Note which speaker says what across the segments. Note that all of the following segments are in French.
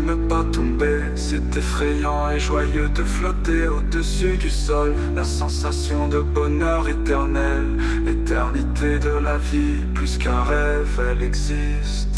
Speaker 1: ne pas tomber. C'est effrayant et joyeux de flotter au-dessus du sol. La sensation de bonheur éternel, l'éternité de la vie, plus qu'un rêve, elle existe.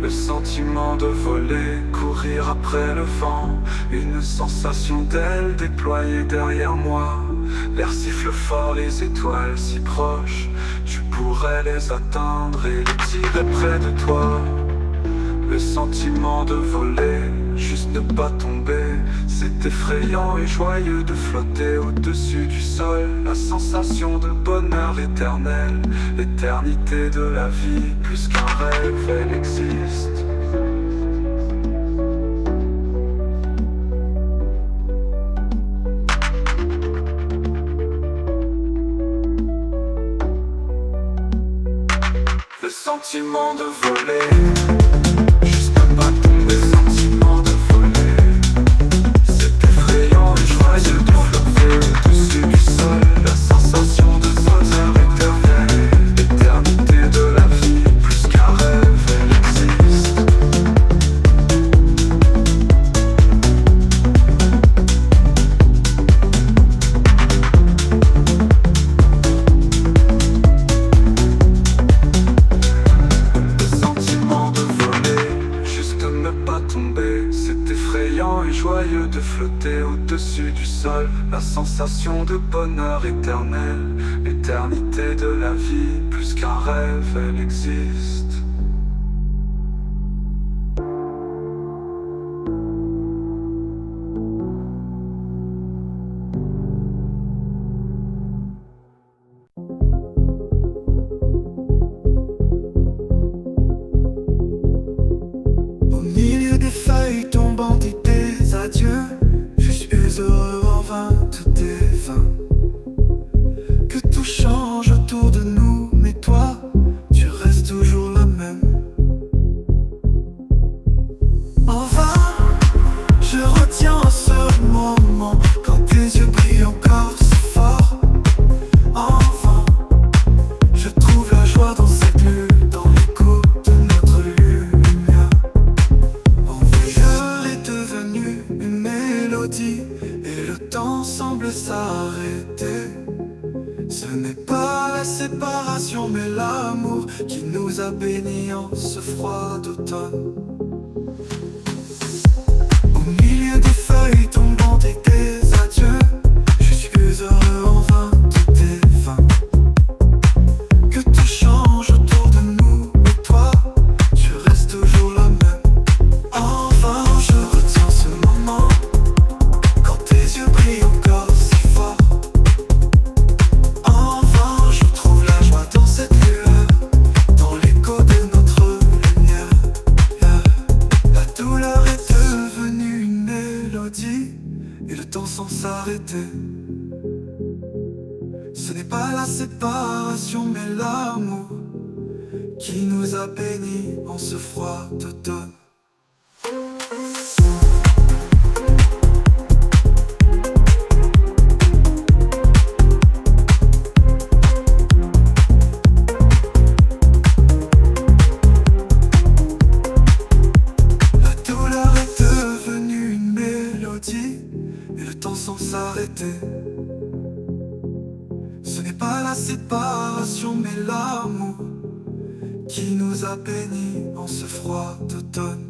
Speaker 1: Le sentiment de voler, courir après le vent, une sensation d'aile déployée derrière moi. L'air siffle fort, les étoiles si proches, tu pourrais les atteindre et les tirer près de toi. Le sentiment de voler, juste ne pas tomber, c'est effrayant et joyeux de flotter au-dessus du sol. La sensation de bonheur éternel, l'éternité de la vie, plus qu'un rêve, elle existe. Le sentiment de voler, juste ne pas tomber, le sentiment de voler, c'est effrayant et joyeux de flotter au-dessus du sol. La sensation de bonheur éternel, l'éternité de la vie, plus qu'un rêve, elle existe. C'est effrayant et joyeux de flotter au-dessus du sol. La sensation de bonheur éternel, l'éternité de la vie, plus qu'un rêve, elle existe. Je suis heureux en vain, tout est vain. Que tout change autour de nous, mais toi, tu restes toujours la même. En vain, je retiens ce moment, quand tes yeux brillent encore si fort. En vain, je trouve la joie dans cette lutte, dans l'écho de notre lumière. En veilleur est devenu une mélodie, et le temps semble s'arrêter. Ce n'est pas la séparation mais l'amour qui nous a bénis en ce froid d'automne. Au milieu des feuilles tombantes et des adieux, je suis heureux en vain, tout est vain. Que tout change autour de nous, mais toi, tu restes toujours la même. En vain, je retiens ce moment, quand tes yeux brillent encore si fort. En vain, je trouve la joie dans cette lueur, dans l'écho de notre lumière. La douleur est devenue une mélodie, et le temps sans s'arrêter. Ce n'est pas la séparation mais l'amour qui nous a bénis en ce froid d'automne. La douleur est devenue une mélodie, et le temps sans s'arrêter. Ce n'est pas la séparation mais l'amour qui nous a bénis en ce froid d'automne.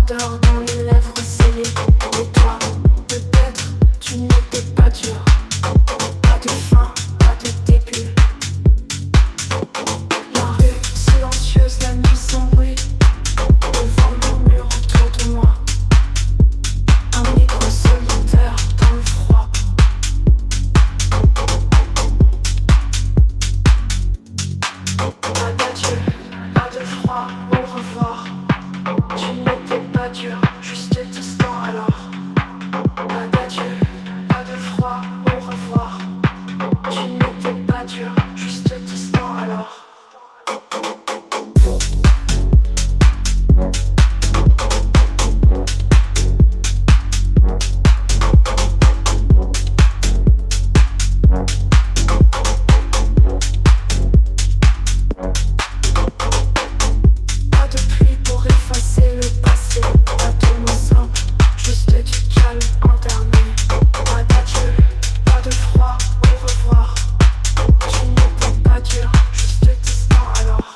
Speaker 2: ardeur dans les lèvres scellées. Et toi, peut-être, tu n'étais pas dur. Pas de fin, pas de début. La rue silencieuse, la nuit sans bruit. Le vent murmure autour de moi. Un écho solitaire dans le froid. Pas d'adieu, pas de froid, au revoir. Tu n'étais pas dur, juste distant alors. Pas d'adieu, pas de froid, au revoir. Tu n'étais pas dur, juste distant alors. Pas de pluie pour effacer le passé. Pas de mots simples, juste du calme enterré. Pas d'adieu, pas de froid, au revoir. Tu n'étais pas dur, juste distant alors.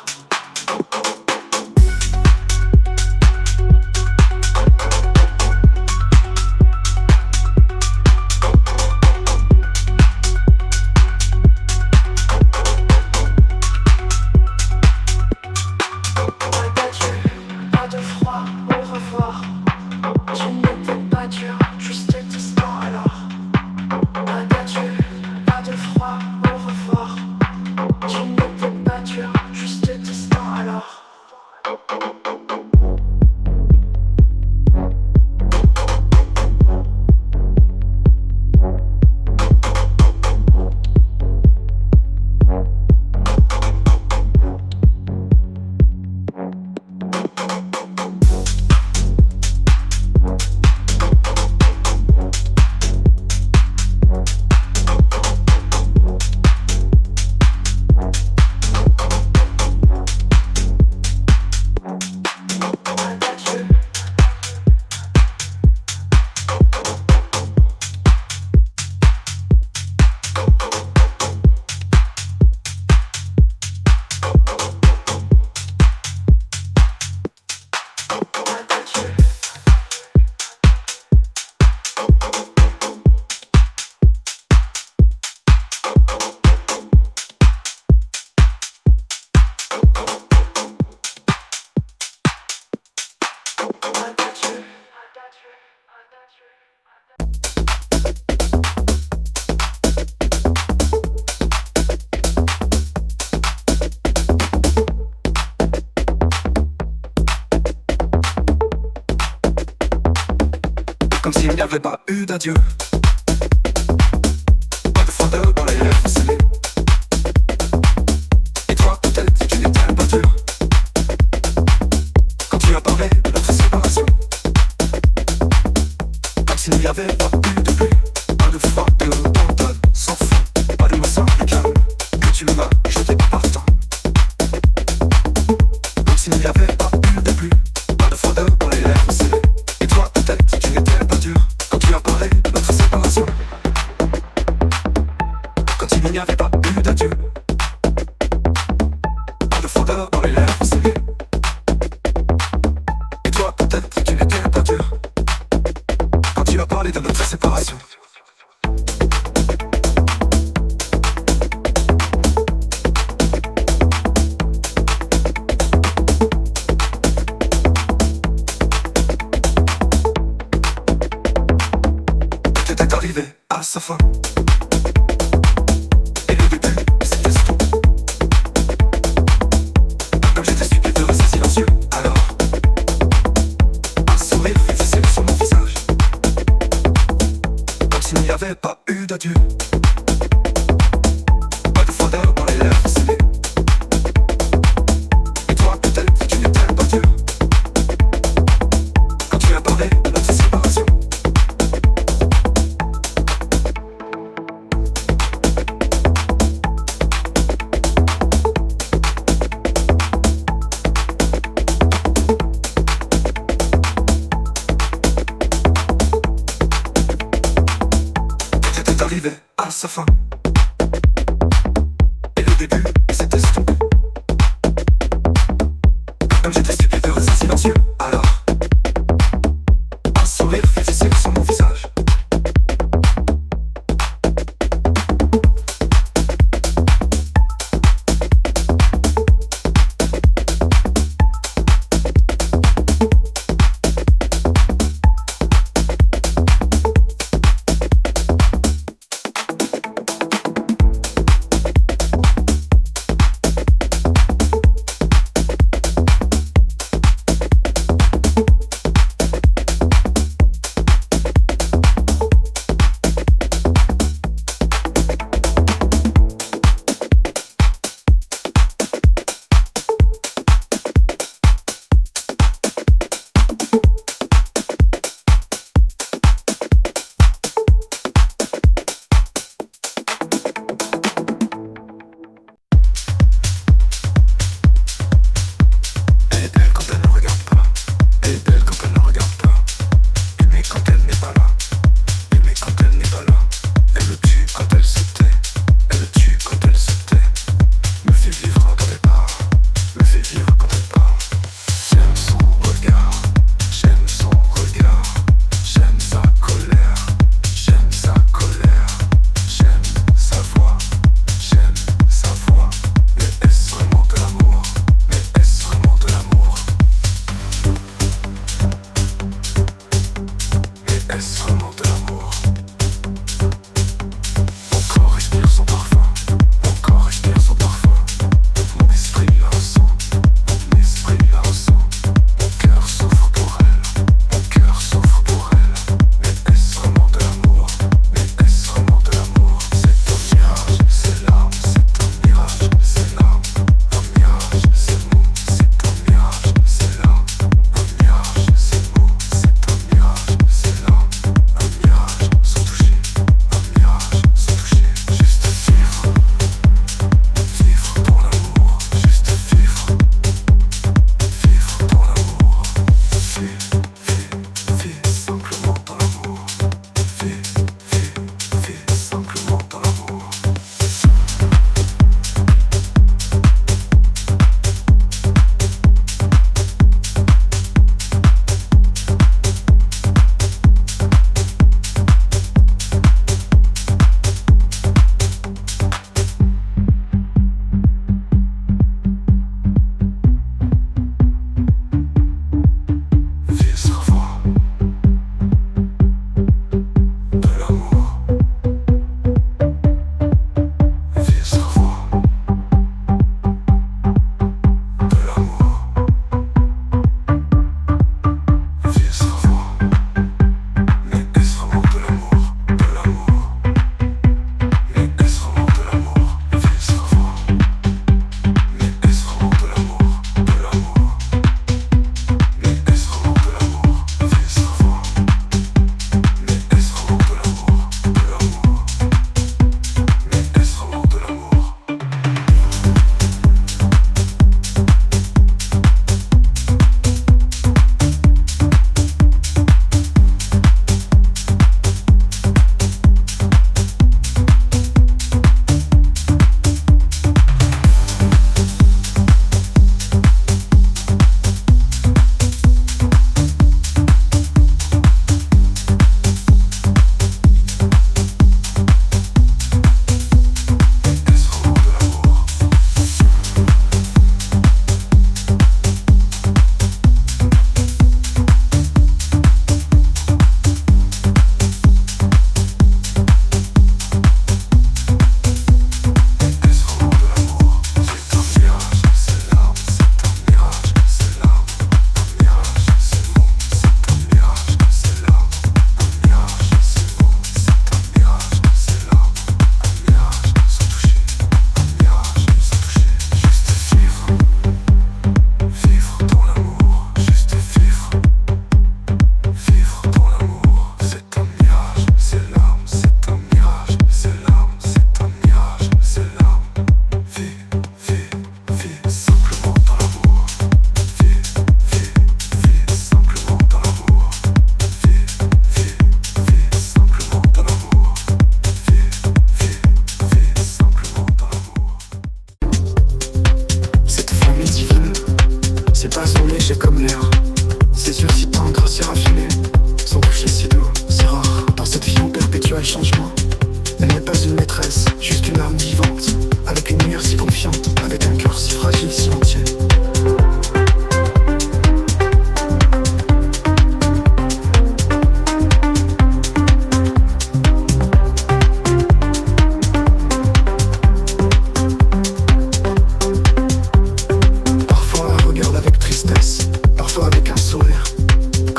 Speaker 2: Pas d'adieu, pas de froid, au revoir. Tu n'étais pas dur, juste distant alors. Pas d'adieu, pas de froid, au revoir. Tu n'étais pas dur, juste distant alors. Pas d'adieu. Pas d'adieu. Pas d'adieu.
Speaker 1: Comme s'il n'y avait pas eu d'adieu. Pas de froideur dans les lèvres scellées. Et toi peut-être tu n'étais pas dur quand tu as parlé de notre séparation. Comme s'il n'y avait pas eu de pluie. Pas de froid que l'on donne sans fin. Pas de mots simples et calmes que tu m'as jeté par temps. Comme s'il n'y avait pas eu de pluie. Pas de froideur dans les lèvres scellées. Et toi peut-être tu n'étais pas dur quand tu as parlé de notre séparation. Quand il n'y avait pas eu d'adieu. Pas de froideur dans les lèvres scellées. Et toi peut-être tu n'étais pas dur quand tu as parlé de notre séparation. Tout est arrivé à sa fin. Et le début, c'était tout. Comme j'étais stupide de rester silencieux. Alors, un sourire effaçait sur mon visage. Comme s'il n'y avait pas eu d'adieu. Pas de froideur dans les lèvres scellées. Et toi peut-être tu n'étais pas dur quand tu as parlé de notre séparation. Tout est arrivé à sa fin. Et le début, c'était tout. Comme j'étais stupide de rester silencieux. Alors,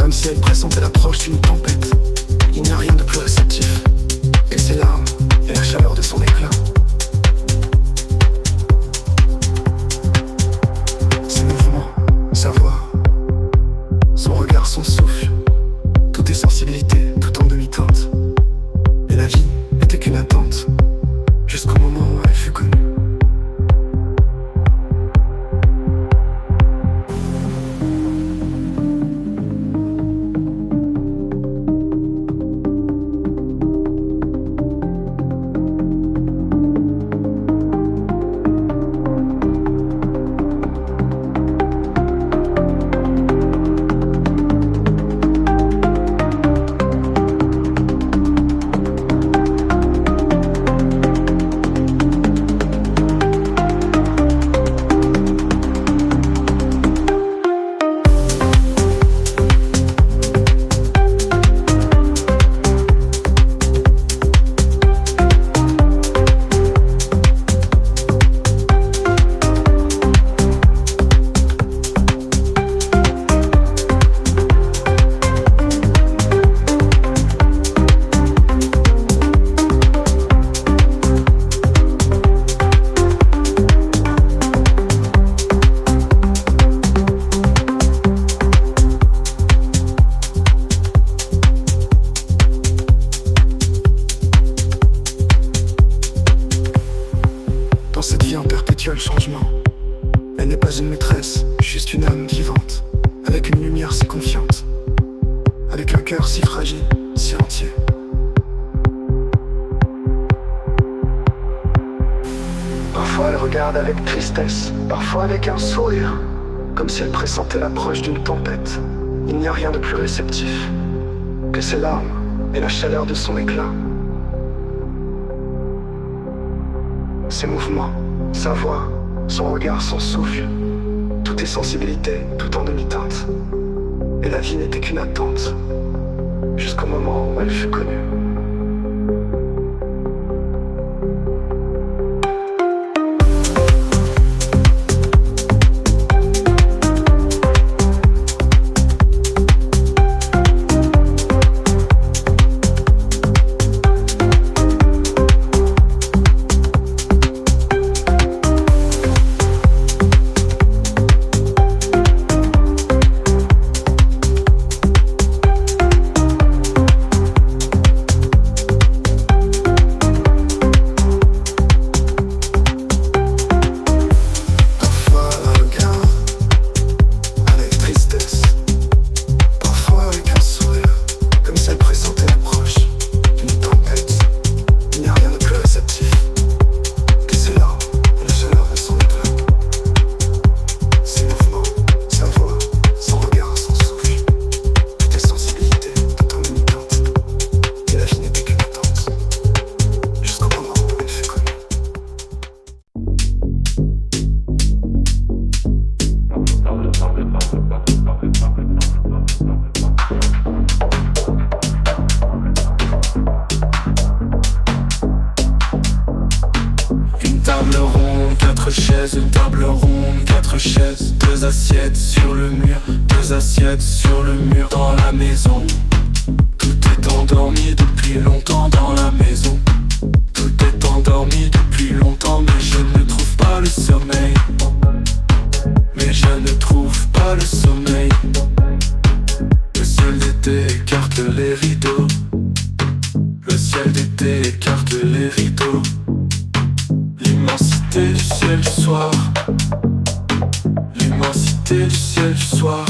Speaker 3: comme si elle pressentait l'approche d'une tempête. Il n'y a rien de plus réceptif que ses larmes et la chaleur de son éclat. Ses mouvements, sa voix, son regard, son souffle, tout est sensibilité, tout en demi-teinte. Et la vie n'était qu'une attente, jusqu'au moment où elle fut connue. Dans cette vie en perpétuel changement, elle n'est pas une maîtresse, juste une âme vivante, avec une lumière si confiante, avec un cœur si fragile, si entier. Parfois elle regarde avec tristesse, parfois avec un sourire, comme si elle pressentait l'approche d'une tempête. Il n'y a rien de plus réceptif que ses larmes et la chaleur de son éclat. Ses mouvements, sa voix, son regard, son souffle, tout est sensibilité, tout en demi-teinte. Et la vie n'était qu'une attente, jusqu'au moment où elle fut connue.
Speaker 1: Une table ronde, 4 chaises, 2 assiettes sur le mur, 2 assiettes sur le mur dans la maison. Tout est endormi depuis longtemps dans la maison. Tout est endormi depuis longtemps, mais je ne trouve pas le sommeil. Mais je ne trouve pas le sommeil. Le ciel d'été écarte les rideaux. Le ciel d'été écarte les rideaux. L'immensité du ciel du soir. L'immensité du ciel du soir.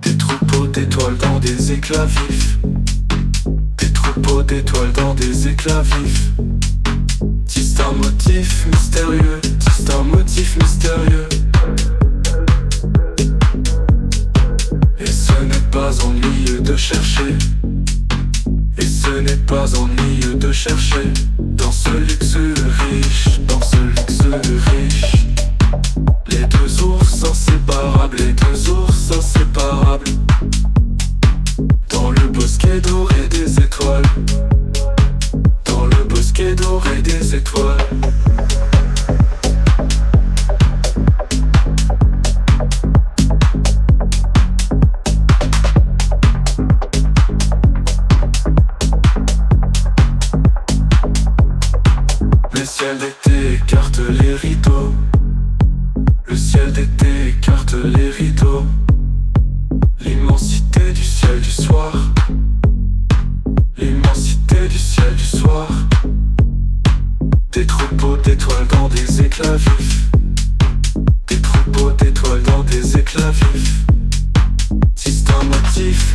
Speaker 1: Des troupeaux d'étoiles dans des éclats vifs. Des troupeaux d'étoiles dans des éclats vifs. Distinct motif mystérieux. Distinct motif mystérieux. Et ce n'est pas ennuyeux de chercher. Et ce n'est pas ennuyeux de chercher. Dans ce luxe riche, dans ce luxe riche. Les deux ours inséparables, les deux ours inséparables. Dans le bosquet doré des étoiles. Dans le bosquet doré des étoiles.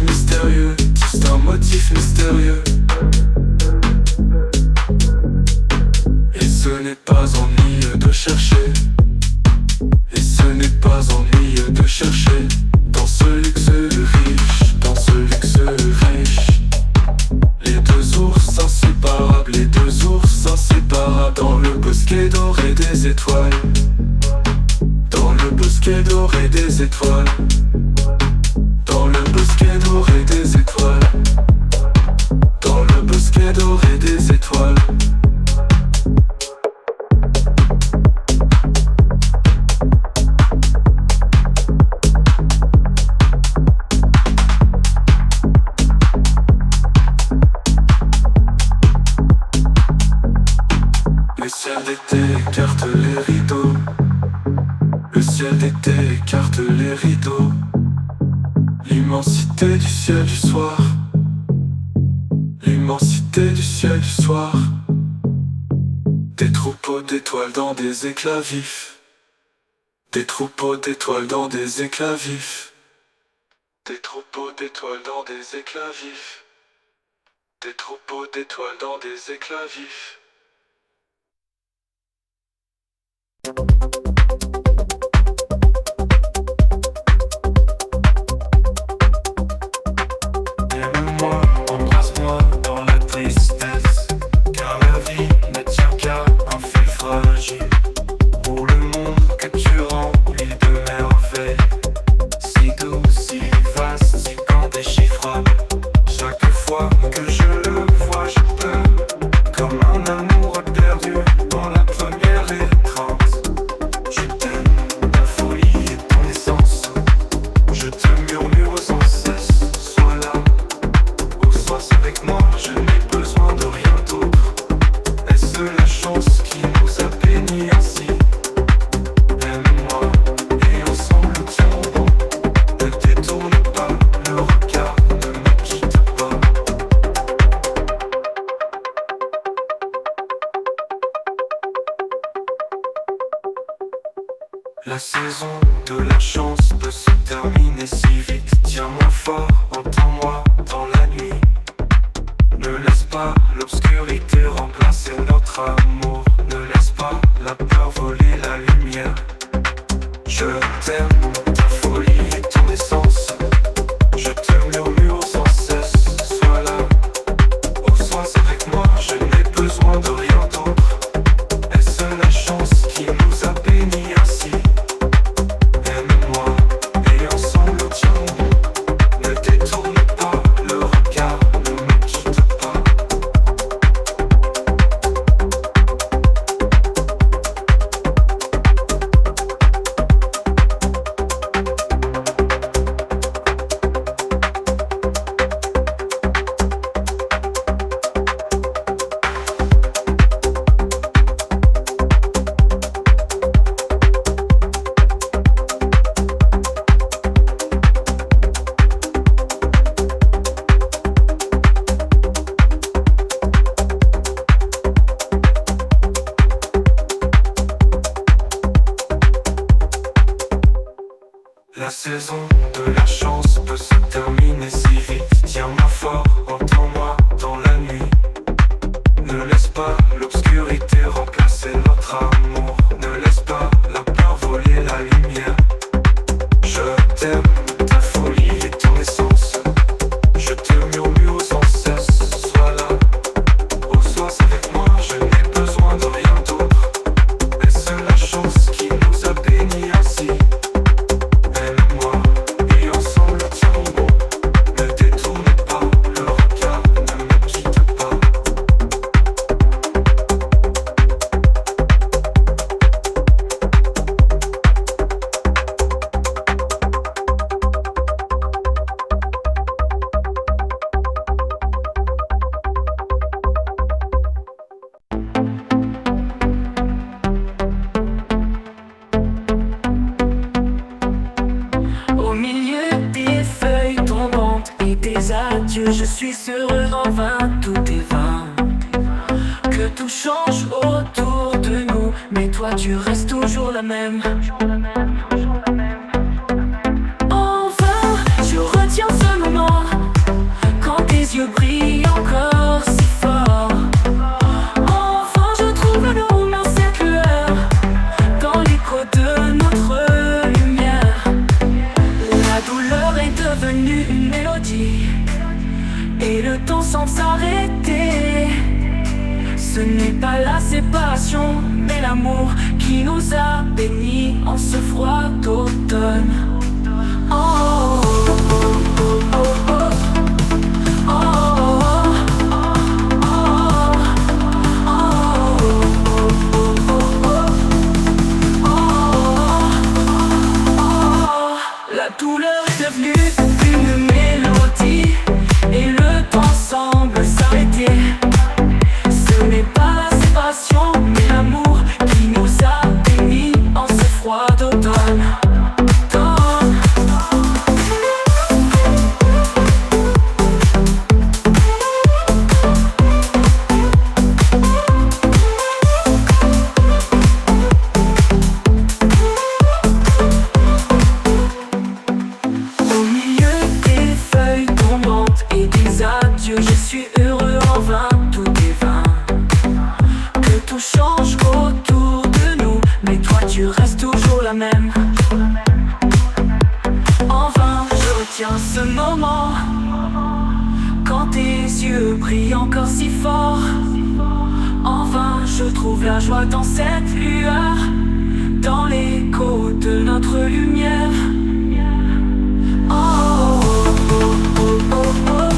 Speaker 1: mystérieux, c'est un motif mystérieux. Et ce n'est pas ennuyeux de chercher. Et ce n'est pas ennuyeux de chercher. Dans ce luxe riche, dans ce luxe riche. Les deux ours inséparables, les deux ours inséparables. Dans le bosquet doré des étoiles. Dans le bosquet doré des étoiles. Dans le bosquet doré des étoiles. Dans le bosquet doré des étoiles. Le ciel d'été écarte les rideaux. Le ciel d'été écarte les rideaux. L'immensité du ciel du soir. L'immensité du ciel du soir. Des troupeaux d'étoiles dans des éclats vifs. Des troupeaux d'étoiles dans des éclats vifs. Des troupeaux d'étoiles dans des éclats vifs. Des troupeaux d'étoiles dans des éclats vifs.
Speaker 4: Aime-moi, embrasse-moi dans la tristesse, car la vie ne tient qu'à un fil fragile. Pour le monde que tu remplis de merveilles, si doux, si vaste, si indéchiffrable. Chaque fois que je le vois, je pleure, comme un amour perdu dans la première étreinte. Je t'aime, ta folie et ton essence. Je te murmure sans cesse, sois là ou sois avec moi, je n'ai besoin de rien d'autre. Est-ce la chance qui nous a bénis ainsi? Aime-moi et ensemble nous tiendrons. Ne détourne pas le regard, ne me quitte pas. La saison de la chance peut se terminer si vite. Tiens-moi fort, entends-moi dans la nuit. Ne laisse pas l'obscurité remplacer notre amour. Ne laisse pas la peur voler la lumière. Je t'aime, ta folie et ton essence. Je te murmure sans cesse, sois là ou sois avec moi, je n'ai besoin de rien d'autre. Est-ce la chance qui nous a bénis ainsi? Aime-moi et ensemble nous tiendrons. Ne détourne pas le regard, ne me quitte pas. La saison de la chance peut se terminer si vite. Tiens-moi fort, entends-moi dans la nuit. Ne laisse pas l'obscurité remplacer notre amour. Ne laisse pas la peur voler la lumière. Je t'aime, ta folie et ton essence. Je te murmure sans cesse, sois là ou sois avec moi, je n'ai besoin de rien d'autre. Est-ce la chance qui nous a bénis ainsi? Aime-moi et ensemble nous tiendrons. Ne détourne pas le regard, ne me quitte pas.
Speaker 2: Au milieu des feuilles tombantes et des adieux, je suis heureux en vain, tout est vain. Que tout change autour de nous, mais toi tu restes toujours la même. En vain, je retiens ce moment. yeux brillent encore si fort. Enfin je trouve le nom dans cette lueur, dans l'écho de notre lumière. La douleur est devenue une mélodie, et le temps semble s'arrêter. Ce n'est pas la séparation, mais l'amour qui nous a bénis en ce froid d'automne. Oh, oh, oh, oh, oh, oh. La douleur est devenue une mélodie, et le temps semble s'arrêter. Ce n'est pas la séparation, mais l'amour qui nous a bénis en ce froid d'automne. Au milieu des feuilles tombantes et des adieux, je suis heureux en vain, tout est vain. Que tout change autour de nous, mais toi tu restes toujours la même. En vain je retiens ce moment, quand tes yeux brillent encore si fort. En vain je trouve la joie dans cette lueur, dans l'écho de notre lumière. Oh, oh, oh, oh, oh.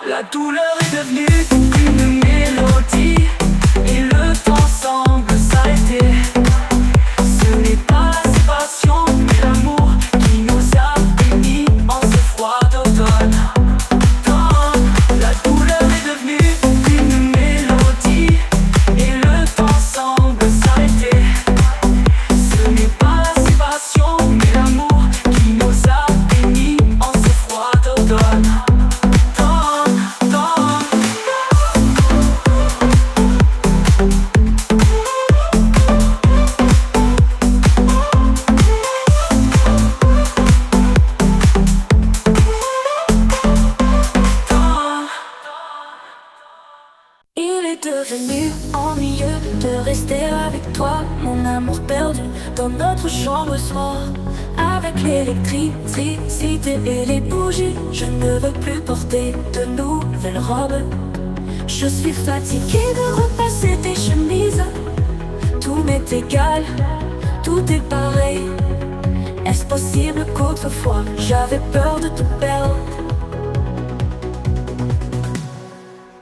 Speaker 2: La douleur est devenue une mélodie, et le temps semble s'arrêter. Ce n'est pas la séparation, mais l'amour qui nous a bénis en ce froid d'automne. La douleur est devenue une mélodie, et le temps semble s'arrêter. Ce n'est pas la séparation, mais l'amour qui nous a bénis en ce froid d'automne. Il est devenu ennuyeux de rester avec toi, mon amour perdu, dans notre chambre soir. Avec l'électricité et les bougies, je ne veux plus porter de nouvelles robes. Je suis fatiguée de repasser tes chemises. Tout m'est égal, tout est pareil. Est-ce possible qu'autrefois j'avais peur de te perdre?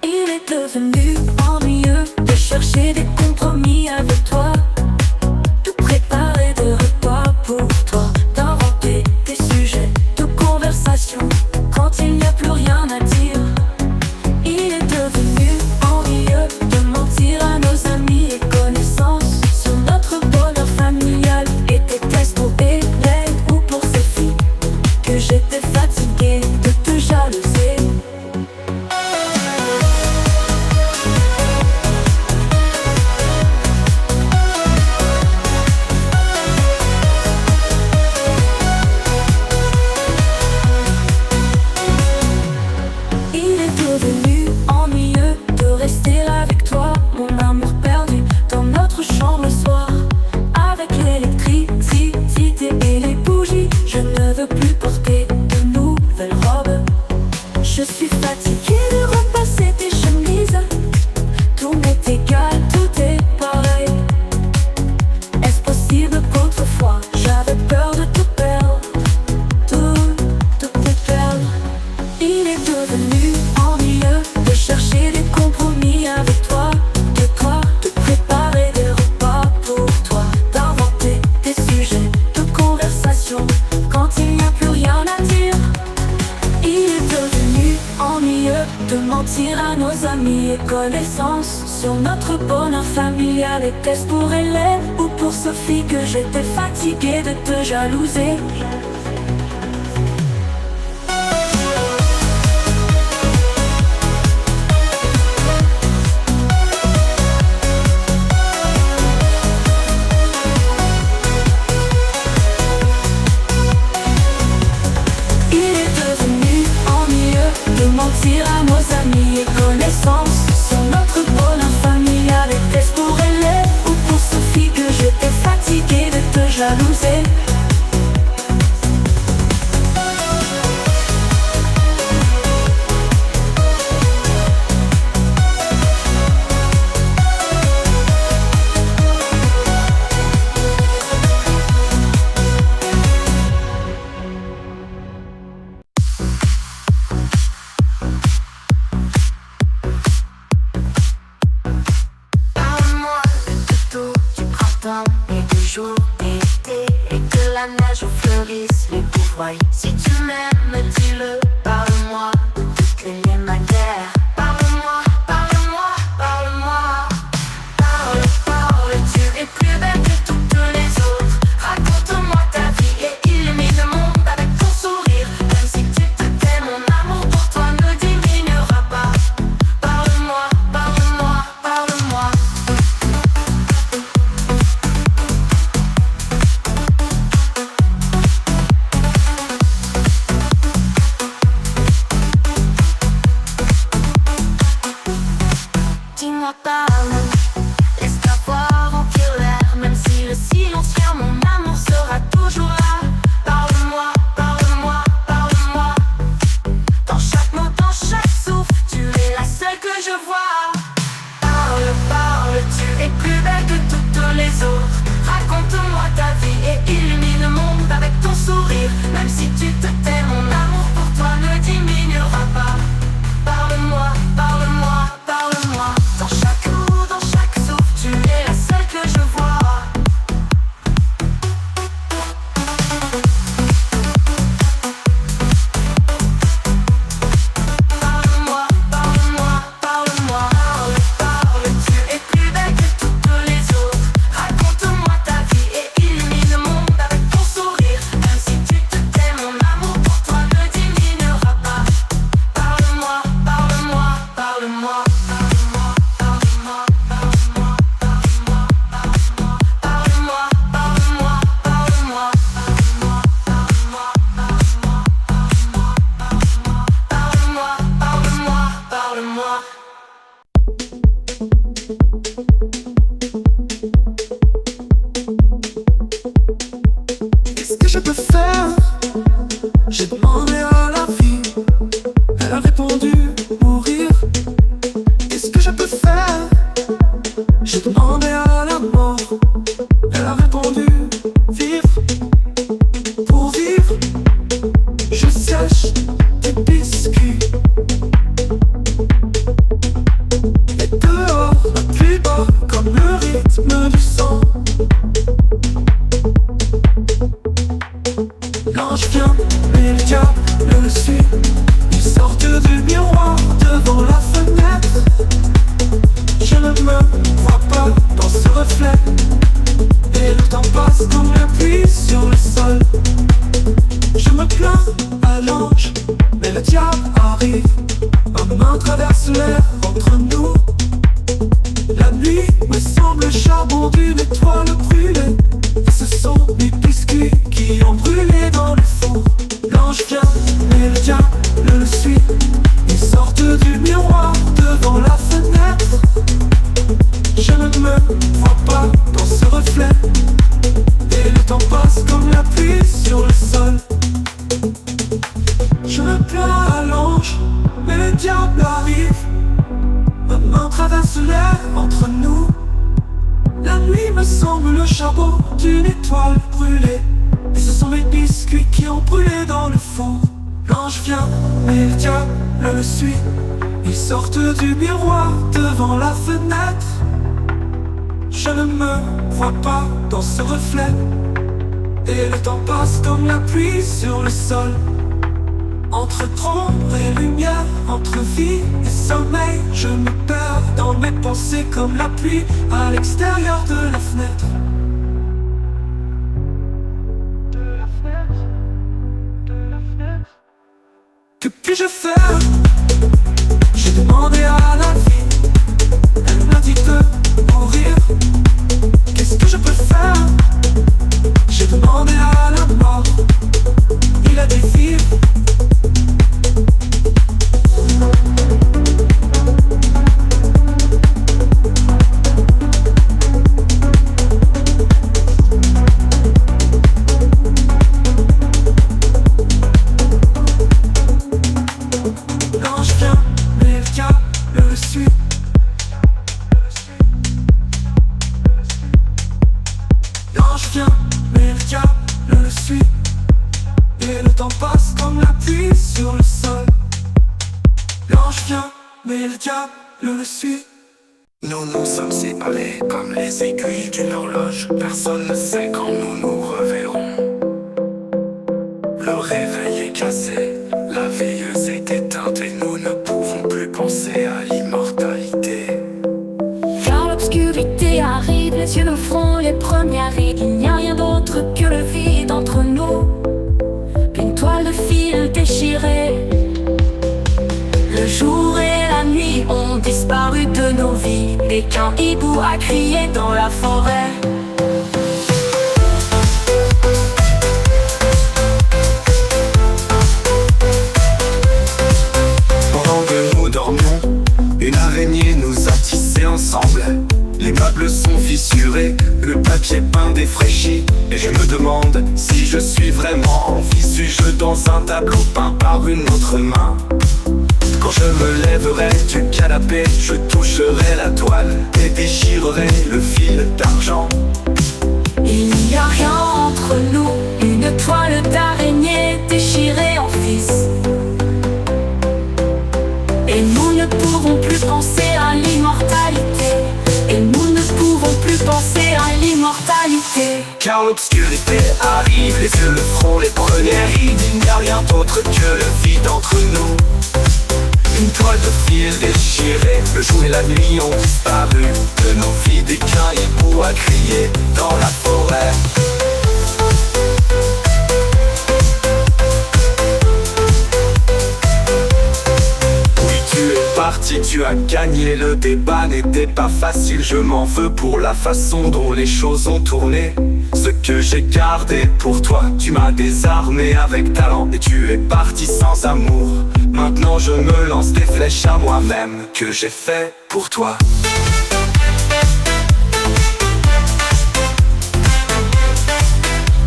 Speaker 2: Il est devenu ennuyeux de chercher des compromis avec toi, de préparer des repas pour toi, d'inventer des sujets de conversation quand il n'y a plus rien à dire. Il est devenu ennuyeux de mentir à nos amis et connaissances sur notre bonheur familial. Était-ce pour Hélène ou pour Sophie que j'étais fatiguée de te jalouser? Connaissance sur notre bonheur familial. Était-ce pour Hélène ou pour Sophie que j'étais fatiguée de te jalouser? foyer. Si tu m'aimes, dis-le, parle-moi de toutes les manières. Parle-moi, parle-moi, parle-moi. Parle, parle, tu es plus belle que toutes les autres. Raconte-moi ta vie et illumine le monde avec ton sourire. Même si tu te tais, mon amour pour toi ne diminuera pas. Parle-moi, parle-moi, parle-moi. Dis-moi, parle, laisse ta voix remplir l'air. Même si le silence vient, mon amour sera toujours là. Parle-moi, parle-moi, parle-moi. Dans chaque mot, dans chaque souffle, tu es la seule que je vois. Parle, parle, tu es plus belle que toutes les autres. Raconte-moi ta vie et illumine le monde avec ton sourire. Même si tu te tais, mon amour pour toi ne diminuera pas. Parle-moi, parle-moi, parle-moi. Dans chaque mot, dans chaque souffle, tu es la seule que je vois. Parle-moi, parle-moi, parle-moi. Parle, parle, tu es plus belle que toutes les autres. Raconte-moi ta vie et illumine le monde avec ton sourire. Même si tu te tais, mon amour pour toi ne diminuera pas. Parle-moi, parle-moi, parle-moi. Parle-moi, parle-moi, parle-moi. Parle-moi, parle-moi, parle-moi. Parle-moi, parle-moi, parle-moi.
Speaker 3: Qu'est-ce que je peux faire? J'ai demandé à la vie, elle a répondu mourir. Qu'est-ce que je peux faire? J'ai demandé à la mort, elle a répondu vivre. Pour vivre, je sèche des biscuits. Et dehors, la pluie bat comme le rythme du sang. L'ange vient, mais le diable le suit. Ils sortent du miroir devant la fenêtre. Je ne me vois pas dans ce reflet. Et le temps passe comme la pluie sur le sol. Je me plains à l'ange, mais le diable arrive. Ma main traverse l'air entre nous. La nuit me semble le charbon d'une étoile brûlée. Et ce sont mes biscuits qui ont brûlé dans le four. L'ange vient, mais le diable le suit. Ils sortent du miroir devant la fenêtre. Je ne me vois pas dans ce reflet. Et le temps passe comme la pluie sur le sol. Je me plains à l'ange, mais le diable arrive. Ma main traverse l'air entre nous. La nuit me semble le charbon d'une étoile brûlée. Et ce sont mes biscuits qui ont brûlé dans le four. L'ange vient, mais le diable le suit. Ils sortent du miroir devant la fenêtre. Je ne me vois pas dans ce reflet. Et le temps passe comme la pluie sur le sol. Entre ombre et lumière, entre vie et sommeil, je me perds dans mes pensées comme la pluie à l'extérieur de la fenêtre. Que puis-je faire? J'ai demandé à la vie, elle m'a dit de mourir. Qu'est-ce que je peux faire? J'ai demandé à la mort, il a dit vivre. L'ange vient, mais le diable le suit. L'ange vient, mais le diable le suit. Et le temps passe comme la pluie sur le sol. L'ange vient, mais le diable le suit. Nous nous sommes séparés comme les aiguilles d'une horloge. Personne ne sait quand nous nous reverrons. Le
Speaker 1: effacée. La veilleuse est éteinte et nous ne pouvons plus penser à l'immortalité.
Speaker 2: Car l'obscurité arrive, les yeux nous feront les premières rides. Il n'y a rien d'autre que le vide entre nous, une toile de fil déchirée. Le jour et la nuit ont disparu de nos vies, et qu'un hibou a crié dans la forêt.
Speaker 1: Pendant que nous dormions, une araignée nous a tissés ensemble. Les meubles sont fissurés, le papier peint défraîchi. Et je me demande si je suis vraiment en vie. Suis-je dans un tableau peint par une autre main? Quand je me lèverai du canapé, je toucherai la toile et déchirerai le fil d'argent.
Speaker 2: Il n'y a rien entre nous, une toile d'araignée déchirée en fils. Et nous ne pourrons plus penser à l'immortalité. Et nous ne pourrons plus penser à l'immortalité.
Speaker 1: Car l'obscurité arrive, les yeux le feront les premières rides. Il n'y a rien d'autre que le vide entre nous. Une toile de fil déchirée, le jour et la nuit ont disparu de nos vies, dès qu'un hibou a crié dans la forêt. Oui, tu es parti, tu as gagné, le débat n'était pas facile. Je m'en veux pour la façon dont les choses ont tourné. Ce que j'ai gardé pour toi, tu m'as désarmé avec talent. Et tu es parti sans amour. Maintenant je me lance des flèches à moi-même que j'ai fait pour toi.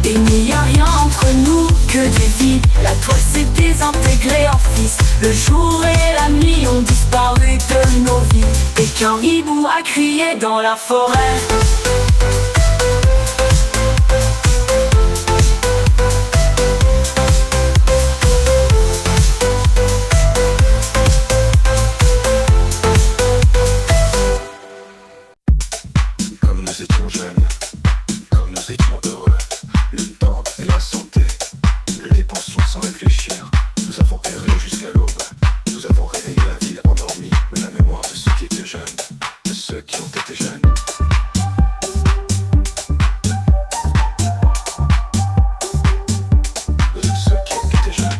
Speaker 2: Il n'y a rien entre nous que des vides. La toile s'est désintégrée en fils. Le jour et la nuit ont disparu de nos vies, et qu'un hibou a crié dans la forêt.
Speaker 3: Comme nous étions jeunes, comme nous étions heureux, le temps et la santé, nous les dépensions sans réfléchir. Nous avons erré jusqu'à l'aube, nous avons réveillé la ville endormie, mais la mémoire de ceux qui étaient jeunes, de ceux qui ont été jeunes. De ceux qui étaient jeunes.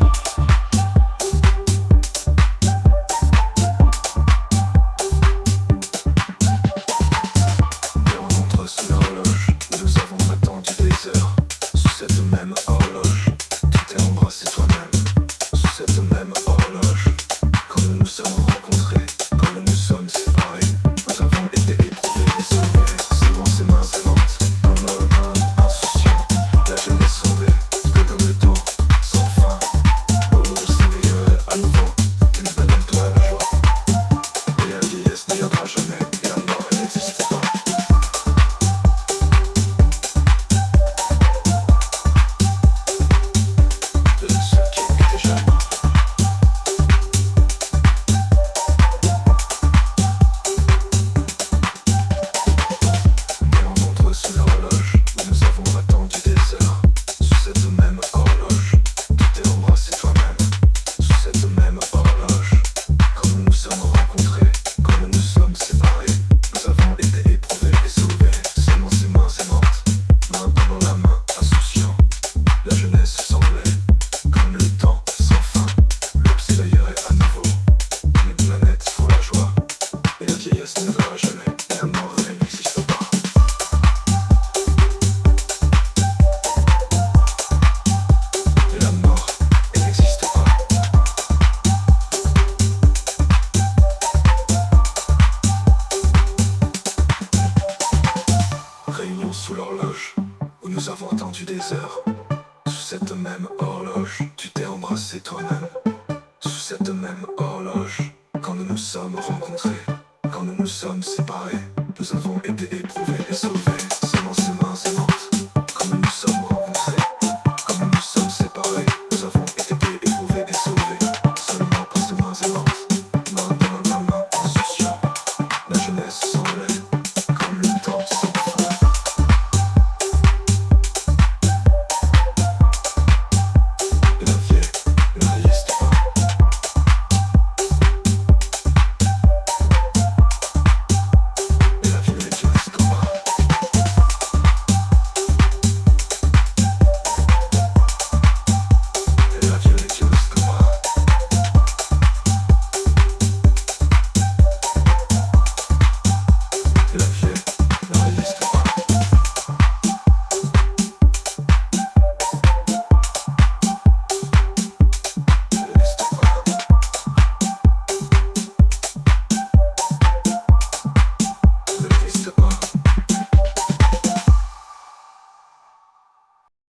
Speaker 3: Des rencontres sous l'horloge, nous avons attendu des heures. Sous cette même horloge, tu t'es embrassé toi-même. Sous cette même horloge, quand nous nous sommes rencontrés, quand nous nous sommes séparés, nous avons été éprouvés et sauvés. Ces mains aimantes, un homme insouciant, la jeunesse sauvée, que comme le temps, sans fin. Oh, s'éveillerait à nouveau, une planète de la joie. Et la vieillesse n'y viendra jamais, et la mort elle n'existe pas. De ceux qui étaient jeunes. Des rencontres sous l'horloge, où nous avons attendu des heures. Sous cette même horloge, tu t'es embrassé toi-même. Sous cette même horloge, quand nous nous sommes rencontrés, quand nous nous sommes séparés, nous avons été éprouvés et sauvés. Ces mains aimantes, main dans la main, insouciant. La jeunesse semblait comme le temps sans fin. L'aube s'éveillerait à nouveau, une planète pour la joie. Et la vieillesse ne verra jamais, et la mort elle n'existe pas. Et la mort elle n'existe pas. Réunion sous l'horloge, où nous avons attendu des heures. Sous cette même horloge, tu t'es embrassé toi-même. Sous cette même horloge, quand nous nous sommes rencontrés, quand nous nous sommes séparés, nous avons été éprouvés et sauvés. Ces mains aimantes, quand nous nous sommes rencontrés, quand nous nous sommes séparés, nous avons été éprouvés et sauvés. Seulement par ces mains aimantes, main dans la main, insouciant. La jeunesse s'enlève.